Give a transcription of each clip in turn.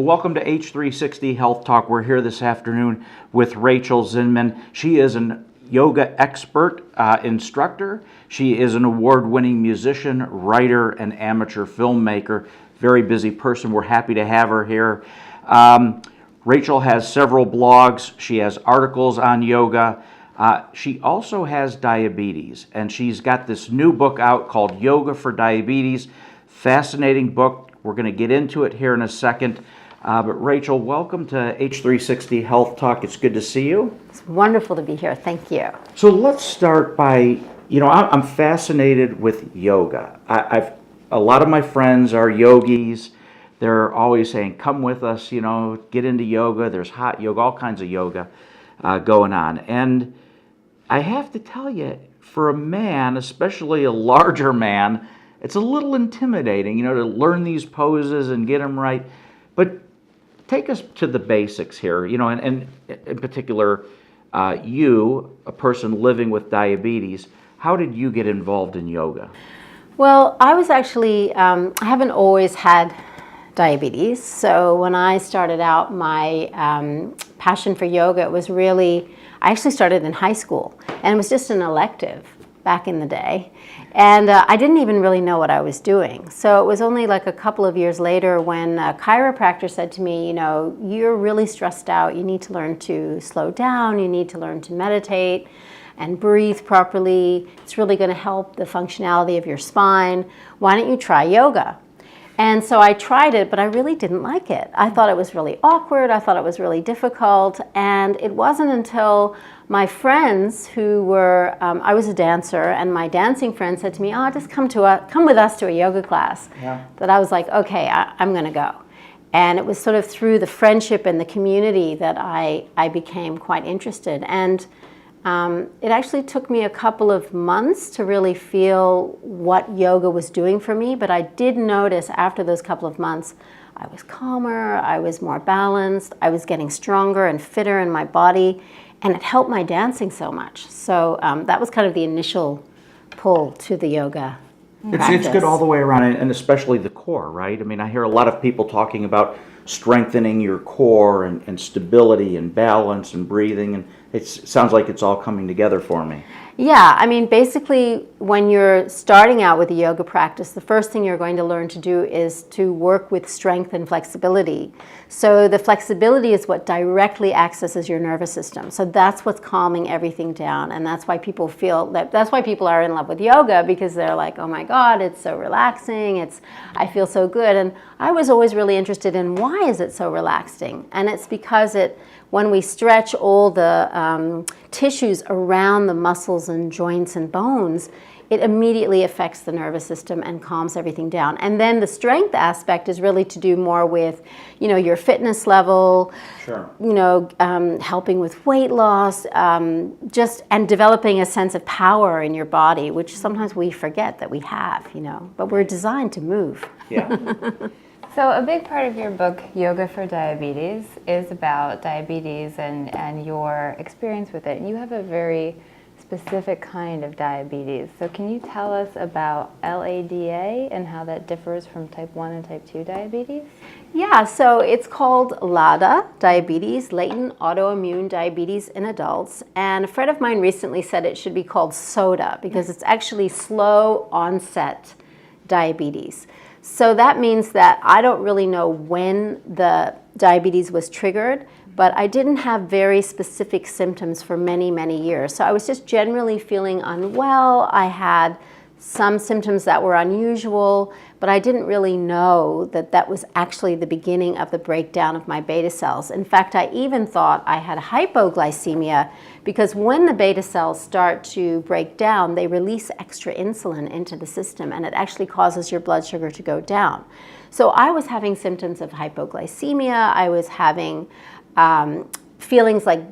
welcome to H360 Health Talk. We're here this afternoon with Rachel Zinman. She is an yoga expert, instructor. She is an award-winning musician, writer, and amateur filmmaker. Very busy person. We're happy to have her here. Rachel has several blogs. She has articles on yoga. She also has diabetes, and she's got this new book out called Yoga for Diabetes. Fascinating book. We're going to get into it here in a second. But Rachel, welcome to H360 Health Talk. It's good to see you. It's wonderful to be here. Thank you. So let's start by, I'm fascinated with yoga. A lot of my friends are yogis. They're always saying, come with us, get into yoga. There's hot yoga, all kinds of yoga going on. And I have to tell you, for a man, especially a larger man, it's a little intimidating, to learn these poses and get them right. But take us to the basics here, and in particular, you, a person living with diabetes, how did you get involved in yoga? Well, I was actually, I haven't always had diabetes. So when I started out, my passion for yoga, it was really, I actually started in high school, and it was just an elective back in the day. And I didn't even really know what I was doing. So it was only like a couple of years later when a chiropractor said to me, you're really stressed out. You need to learn to slow down. You need to learn to meditate and breathe properly. It's really going to help the functionality of your spine. Why don't you try yoga? And so I tried it, but I really didn't like it. I thought it was really awkward. I thought it was really difficult. And it wasn't until my friends who were, I was a dancer, and my dancing friend said to me, just come with us to a yoga class. Yeah. That I was like, okay, I'm going to go. And it was sort of through the friendship and the community that I became quite interested. And it actually took me a couple of months to really feel what yoga was doing for me, but I did notice after those couple of months, I was calmer, I was more balanced, I was getting stronger and fitter in my body, and it helped my dancing so much. So that was kind of the initial pull to the yoga practice. It's good all the way around, and especially the core, right? I mean, I hear a lot of people talking about strengthening your core and stability and balance and breathing, and it sounds like it's all coming together for me. Yeah, I mean, basically, when you're starting out with a yoga practice, the first thing you're going to learn to do is to work with strength and flexibility. So the flexibility is what directly accesses your nervous system. So that's what's calming everything down, and that's why people that's why people are in love with yoga, because they're like, oh my God, it's so relaxing. I feel so good. And I was always really interested in why is it so relaxing? And it's because when we stretch all the tissues around the muscles and joints and bones, it immediately affects the nervous system and calms everything down. And then the strength aspect is really to do more with, your fitness level, sure. Helping with weight loss, and developing a sense of power in your body, which sometimes we forget that we have, but we're designed to move. Yeah. So a big part of your book, Yoga for Diabetes, is about diabetes and your experience with it. You have a very specific kind of diabetes. So can you tell us about LADA and how that differs from type 1 and type 2 diabetes? Yeah, so it's called LADA, diabetes, Latent Autoimmune Diabetes in adults. And a friend of mine recently said it should be called SODA because it's actually slow onset diabetes. So that means that I don't really know when the diabetes was triggered, but I didn't have very specific symptoms for many, many years. So I was just generally feeling unwell. I had some symptoms that were unusual, but I didn't really know that that was actually the beginning of the breakdown of my beta cells. In fact, I even thought I had hypoglycemia because when the beta cells start to break down, they release extra insulin into the system, and it actually causes your blood sugar to go down. So I was having symptoms of hypoglycemia. I was having feelings like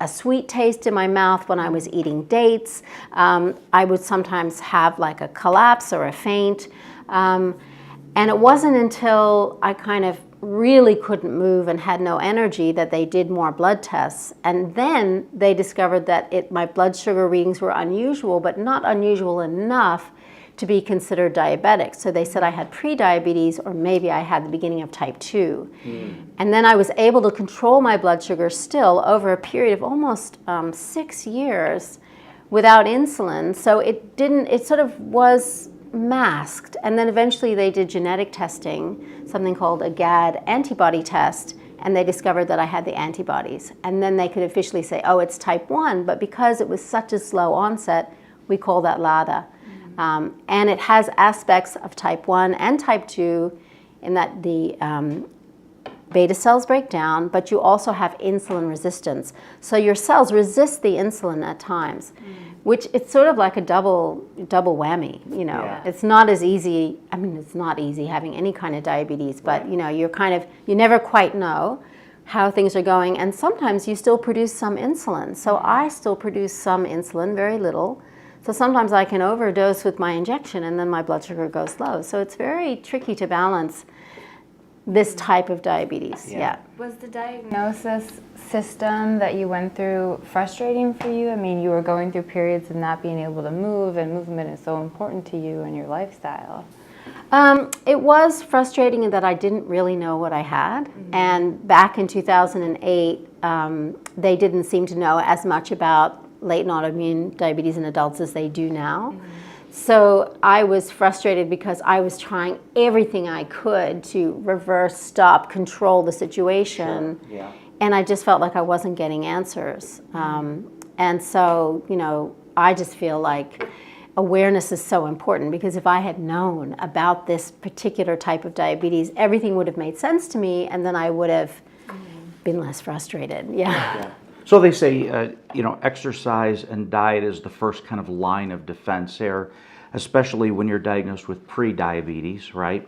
a sweet taste in my mouth when I was eating dates. I would sometimes have like a collapse or a faint. And it wasn't until I kind of really couldn't move and had no energy that they did more blood tests. And then they discovered that my blood sugar readings were unusual, but not unusual enough to be considered diabetic. So they said I had pre-diabetes, or maybe I had the beginning of type 2. And then I was able to control my blood sugar still over a period of almost 6 years without insulin. So it sort of was masked. And then eventually they did genetic testing, something called a GAD antibody test, and they discovered that I had the antibodies. And then they could officially say, oh, it's type 1, but because it was such a slow onset, we call that LADA. And it has aspects of type 1 and type 2 in that the beta cells break down, but you also have insulin resistance. So your cells resist the insulin at times, which it's sort of like a double whammy, you know. Yeah. It's not as easy, I mean, it's not easy having any kind of diabetes, but you know, you never quite know how things are going, and sometimes you still produce some insulin. So I still produce some insulin, very little. So sometimes I can overdose with my injection and then my blood sugar goes low. So it's very tricky to balance this type of diabetes. Yeah. Was the diagnosis system that you went through frustrating for you? I mean, you were going through periods of not being able to move, and movement is so important to you and your lifestyle. It was frustrating in that I didn't really know what I had. And back in 2008, they didn't seem to know as much about latent autoimmune diabetes in adults as they do now. So I was frustrated because I was trying everything I could to reverse, stop, control the situation. Sure. Yeah. And I just felt like I wasn't getting answers. And so, you know, I just feel like awareness is so important, because if I had known about this particular type of diabetes, everything would have made sense to me, and then I would have been less frustrated. Yeah. So they say, you know, exercise and diet is the first kind of line of defense there, especially when you're diagnosed with pre-diabetes, right?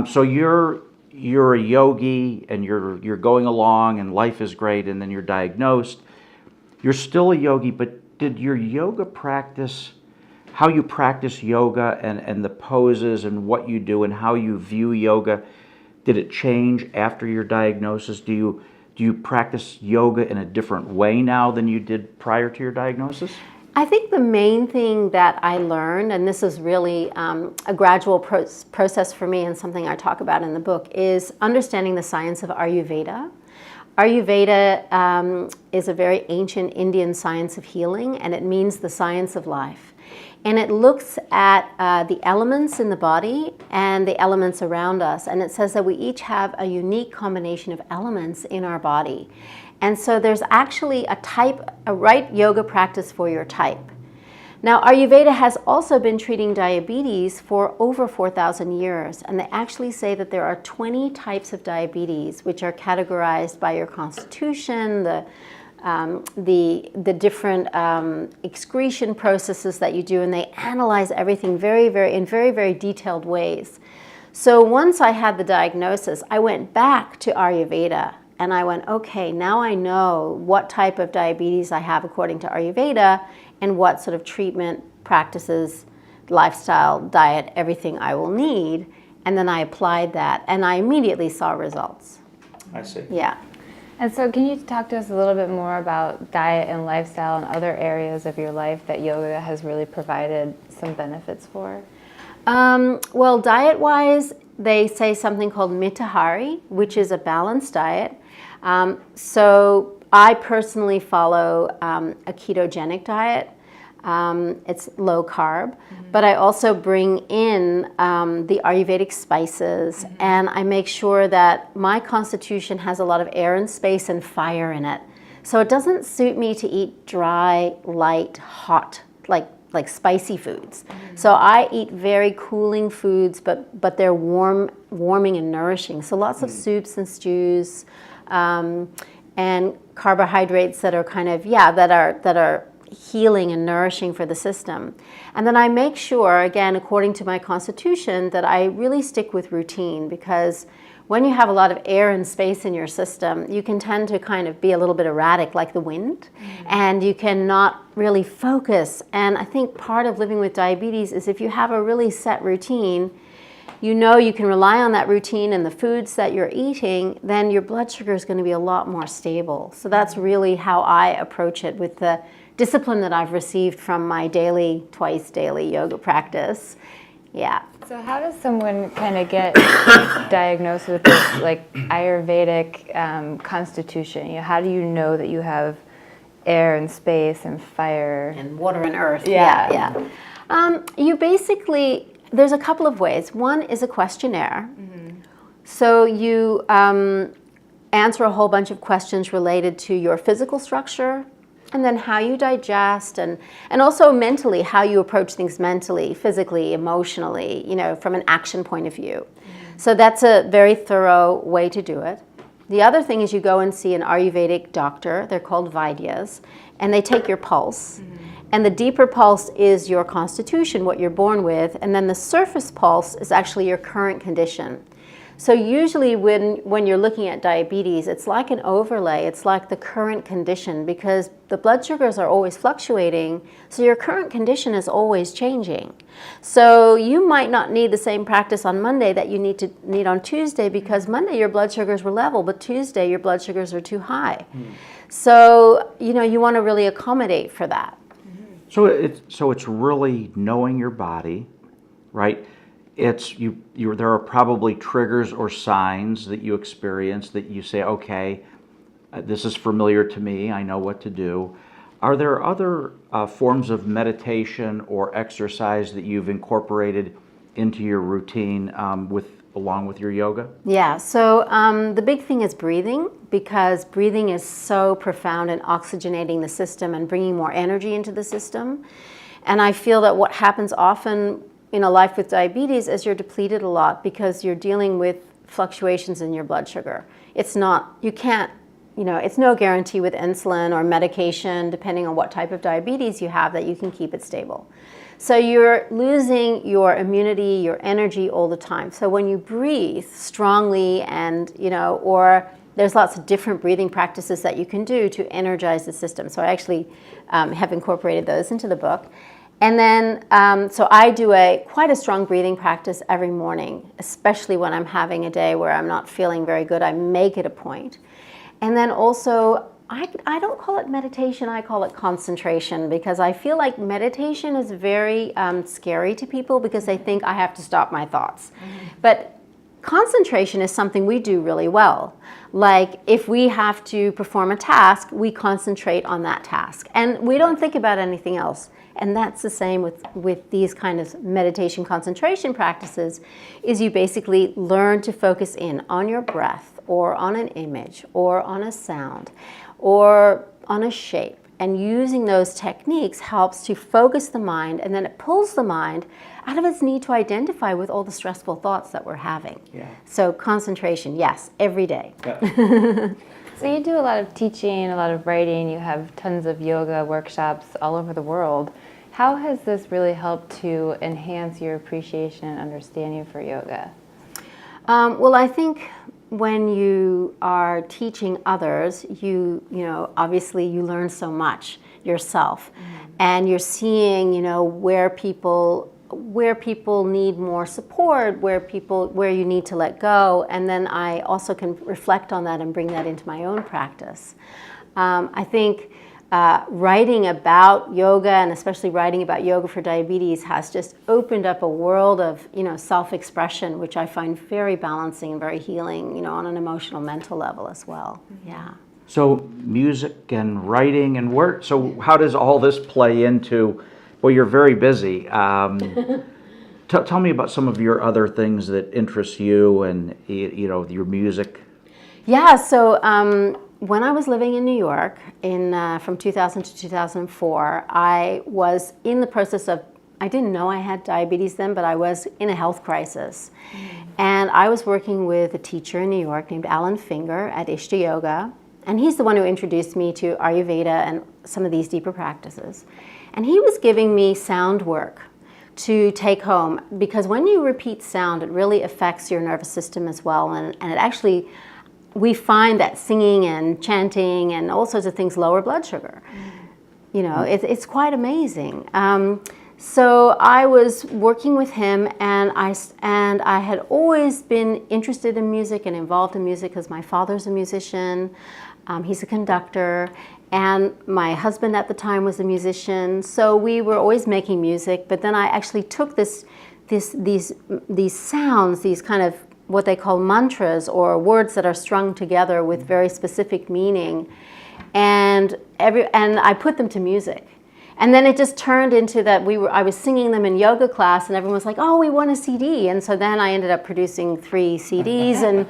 So you're a yogi and you're going along and life is great, and then you're diagnosed. You're still a yogi, but did your yoga practice, how you practice yoga and the poses and what you do and how you view yoga, did it change after your diagnosis? Do you practice yoga in a different way now than you did prior to your diagnosis? I think the main thing that I learned, and this is really a gradual process for me and something I talk about in the book, is understanding the science of Ayurveda. Ayurveda is a very ancient Indian science of healing, and it means the science of life. And it looks at the elements in the body and the elements around us. And it says that we each have a unique combination of elements in our body. And so there's actually a right yoga practice for your type. Now, Ayurveda has also been treating diabetes for over 4,000 years. And they actually say that there are 20 types of diabetes, which are categorized by your constitution, the different excretion processes that you do, and they analyze everything in very detailed ways. So once I had the diagnosis, I went back to Ayurveda and I went, okay, now I know what type of diabetes I have according to Ayurveda and what sort of treatment practices, lifestyle, diet, everything I will need. And then I applied that and I immediately saw results. I see. Yeah. And so can you talk to us a little bit more about diet and lifestyle and other areas of your life that yoga has really provided some benefits for? Well, diet-wise, they say something called mitahari, which is a balanced diet. So I personally follow a ketogenic diet. It's low carb, but I also bring in the Ayurvedic spices, and I make sure that my constitution has a lot of air and space and fire in it. So it doesn't suit me to eat dry, light, hot, like spicy foods. So I eat very cooling foods, but they're warming and nourishing. So lots of soups and stews, and carbohydrates that are kind of, that are healing and nourishing for the system. And then I make sure, again, according to my constitution, that I really stick with routine, because when you have a lot of air and space in your system, you can tend to kind of be a little bit erratic like the wind, and you cannot really focus. And I think part of living with diabetes is if you have a really set routine, you know you can rely on that routine and the foods that you're eating, then your blood sugar is going to be a lot more stable. So that's really how I approach it with the discipline that I've received from my twice daily yoga practice. Yeah. So how does someone kind of get diagnosed with this like Ayurvedic constitution? How do you know that you have air and space and fire And water and earth. Yeah. You basically, there's a couple of ways. One is a questionnaire. So you answer a whole bunch of questions related to your physical structure, and then how you digest, and also mentally, how you approach things mentally, physically, emotionally, from an action point of view. So that's a very thorough way to do it. The other thing is you go and see an Ayurvedic doctor. They're called Vaidyas, and they take your pulse. And the deeper pulse is your constitution, what you're born with, and then the surface pulse is actually your current condition. So usually when you're looking at diabetes, it's like an overlay. It's like the current condition, because the blood sugars are always fluctuating, so your current condition is always changing. So you might not need the same practice on Monday that you need on Tuesday, because Monday your blood sugars were level, but Tuesday your blood sugars are too high. So you want to really accommodate for that. So it's really knowing your body, right? There are probably triggers or signs that you experience that you say, okay, this is familiar to me, I know what to do. Are there other forms of meditation or exercise that you've incorporated into your routine along with your yoga? Yeah, so the big thing is breathing, because breathing is so profound in oxygenating the system and bringing more energy into the system. And I feel that what happens often in a life with diabetes is you're depleted a lot, because you're dealing with fluctuations in your blood sugar. It's no guarantee with insulin or medication, depending on what type of diabetes you have, that you can keep it stable. So you're losing your immunity, your energy all the time. So when you breathe strongly or there's lots of different breathing practices that you can do to energize the system. So I actually have incorporated those into the book. And then, so I do quite a strong breathing practice every morning, especially when I'm having a day where I'm not feeling very good. I make it a point. And then also, I don't call it meditation, I call it concentration, because I feel like meditation is very scary to people, because they think I have to stop my thoughts. But concentration is something we do really well. Like if we have to perform a task, we concentrate on that task, and we don't think about anything else. And that's the same with these kind of meditation concentration practices, is you basically learn to focus in on your breath, or on an image, or on a sound, or on a shape. And using those techniques helps to focus the mind, and then it pulls the mind out of its need to identify with all the stressful thoughts that we're having. Yeah. So concentration, yes, every day. Yeah. So you do a lot of teaching, a lot of writing, you have tons of yoga workshops all over the world. How has this really helped to enhance your appreciation and understanding for yoga? Well, I think when you are teaching others, obviously you learn so much yourself, and you're seeing, where people need more support, where you need to let go, and then I also can reflect on that and bring that into my own practice. I think writing about yoga, and especially writing about yoga for diabetes, has just opened up a world of self-expression, which I find very balancing and very healing, on an emotional, mental level as well. Yeah. So music and writing and work. So how does all this play into? Well, you're very busy. Tell me about some of your other things that interest you, and your music. Yeah. So when I was living in New York from 2000 to 2004, I was in the process of, I didn't know I had diabetes then, but I was in a health crisis. And I was working with a teacher in New York named Alan Finger at Ishta Yoga. And he's the one who introduced me to Ayurveda and some of these deeper practices. And he was giving me sound work to take home, because when you repeat sound, it really affects your nervous system as well. And it actually, we find that singing and chanting and all sorts of things lower blood sugar. It's quite amazing. So I was working with him, and I had always been interested in music and involved in music because my father's a musician. He's a conductor, and my husband at the time was a musician. So we were always making music. But then I actually took these sounds, these kind of what they call mantras, or words that are strung together with very specific meaning, and I put them to music. And then it just turned into that I was singing them in yoga class, and everyone was like, "Oh, we want a CD." And so then I ended up producing 3 CDs, and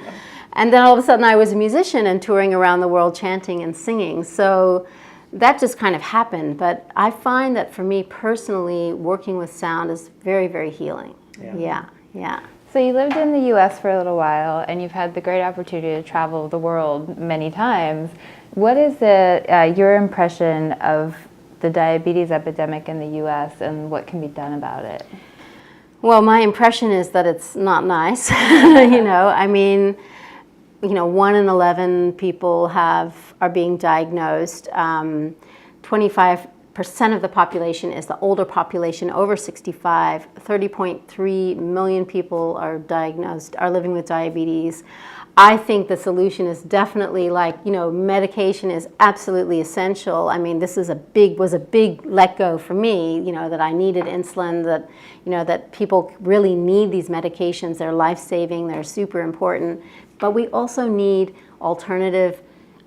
then all of a sudden I was a musician and touring around the world chanting and singing. So that just kind of happened. But I find that for me personally, working with sound is very, very healing. Yeah. So you lived in the U.S. for a little while, and you've had the great opportunity to travel the world many times. What is your impression of the diabetes epidemic in the U.S. and what can be done about it? Well, my impression is that it's not nice. I mean, 1 in 11 people are being diagnosed. 25% of the population is the older population, over 65. 30.3 million people are living with diabetes. I think the solution is definitely medication is absolutely essential. I mean, this was a big let go for me, that I needed insulin, that people really need these medications. They're life-saving, they're super important. But we also need alternative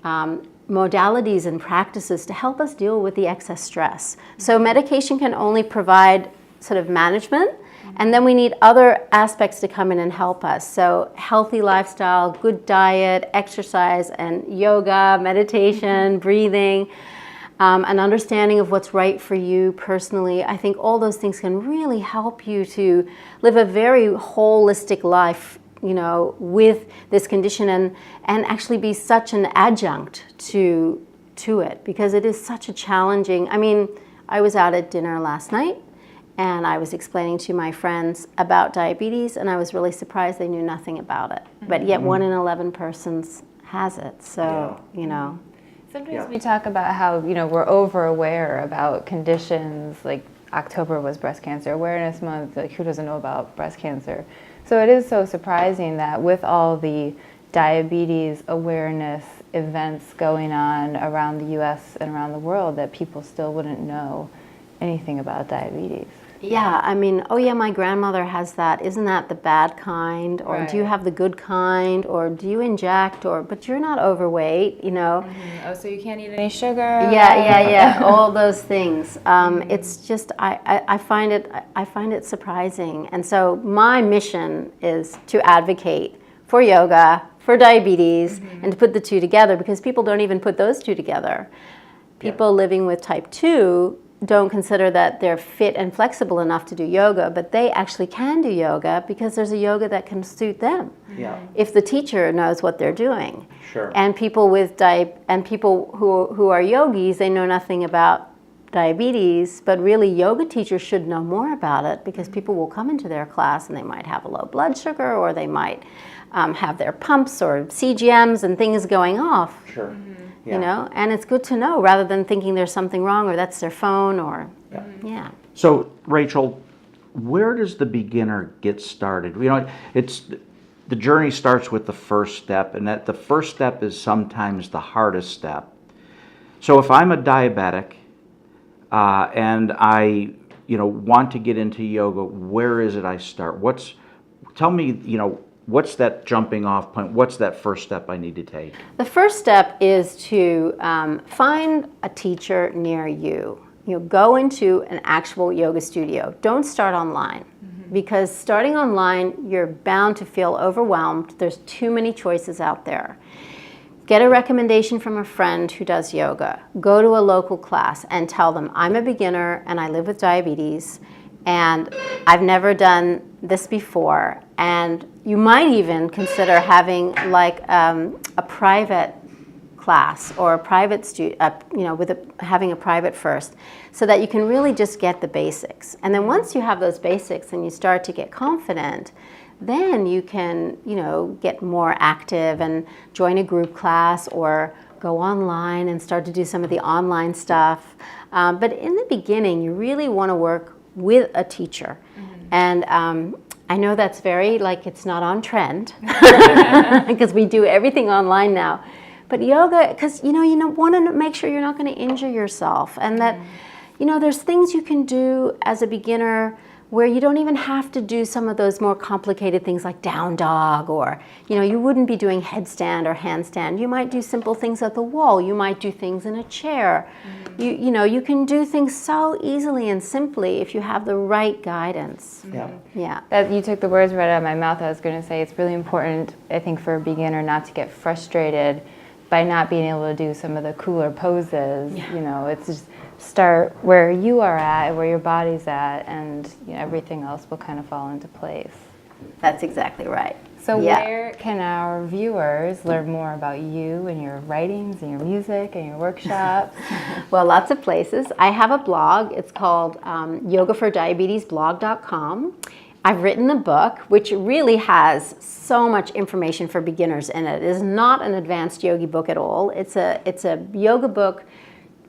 modalities and practices to help us deal with the excess stress. So medication can only provide sort of management, and then we need other aspects to come in and help us. So healthy lifestyle, good diet, exercise, and yoga, meditation, breathing, an understanding of what's right for you personally. I think all those things can really help you to live a very holistic life, with this condition, and actually be such an adjunct to it, because it is such a challenging. I mean, I was out at dinner last night, and I was explaining to my friends about diabetes, and I was really surprised they knew nothing about it. But yet 1 in 11 persons has it. So, Sometimes we talk about how, we're over aware about conditions, like October was Breast Cancer Awareness Month, like who doesn't know about breast cancer? So it is so surprising that with all the diabetes awareness events going on around the U.S. and around the world, that people still wouldn't know anything about diabetes. Yeah, I mean, oh yeah, my grandmother has that. Isn't that the bad kind? Or do you have the good kind? Or do you inject? But you're not overweight, Oh, so you can't eat any sugar? Yeah. All those things. It's just I find it surprising, and so my mission is to advocate for yoga, for diabetes, and to put the two together, because people don't even put those two together. People living with type 2 don't consider that they're fit and flexible enough to do yoga, but they actually can do yoga because there's a yoga that can suit them. If the teacher knows what they're doing. Sure. And people who are yogis, they know nothing about diabetes, but really yoga teachers should know more about it, because people will come into their class and they might have a low blood sugar, or they might have their pumps or CGMs and things going off. Sure. And it's good to know, rather than thinking there's something wrong, or that's their phone, or So, Rachel, where does the beginner get started? The journey starts with the first step, and that the first step is sometimes the hardest step. So if I'm a diabetic and I want to get into yoga, where is it I start? Tell me, what's that jumping off point? What's that first step I need to take? The first step is to find a teacher near you. Go into an actual yoga studio. Don't start online, because starting online, you're bound to feel overwhelmed. There's too many choices out there. Get a recommendation from a friend who does yoga. Go to a local class and tell them, I'm a beginner and I live with diabetes, and I've never done this before. And you might even consider having a private class, or a private having a private first, so that you can really just get the basics. And then once you have those basics and you start to get confident, then you can get more active and join a group class, or go online and start to do some of the online stuff. But in the beginning, you really want to work with a teacher. And I know that's very, like, it's not on trend because we do everything online now. But yoga, because, you want to make sure you're not going to injure yourself, and that, there's things you can do as a beginner where you don't even have to do some of those more complicated things like down dog, or, you wouldn't be doing headstand or handstand. You might do simple things at the wall. You might do things in a chair. You can do things so easily and simply if you have the right guidance. Yeah. That you took the words right out of my mouth. I was going to say it's really important, I think, for a beginner not to get frustrated by not being able to do some of the cooler poses. It's just start where you are at, where your body's at, and everything else will kind of fall into place. That's exactly right. So where can our viewers learn more about you and your writings and your music and your workshops? Well, lots of places. I have a blog. It's called yogafordiabetesblog.com. I've written a book which really has so much information for beginners in it. It is not an advanced yogi book at all. It's a yoga book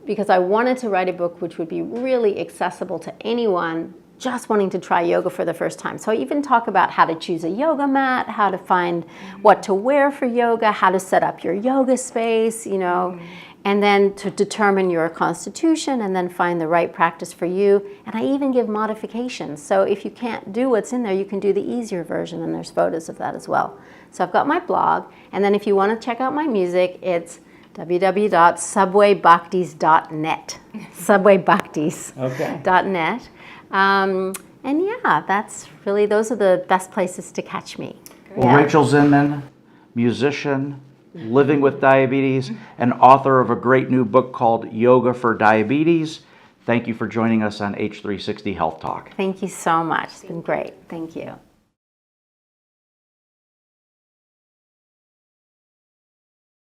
because I wanted to write a book which would be really accessible to anyone just wanting to try yoga for the first time. So I even talk about how to choose a yoga mat, how to find what to wear for yoga, how to set up your yoga space, and then to determine your constitution and then find the right practice for you. And I even give modifications. So if you can't do what's in there, you can do the easier version, and there's photos of that as well. So I've got my blog, and then if you want to check out my music, it's www.subwaybhaktis.net. Subwaybhaktis.net. And yeah, those are the best places to catch me. Well, Rachel Zinman, musician, living with diabetes, and author of a great new book called Yoga for Diabetes. Thank you for joining us on H360 Health Talk. Thank you so much. It's been great. Thank you.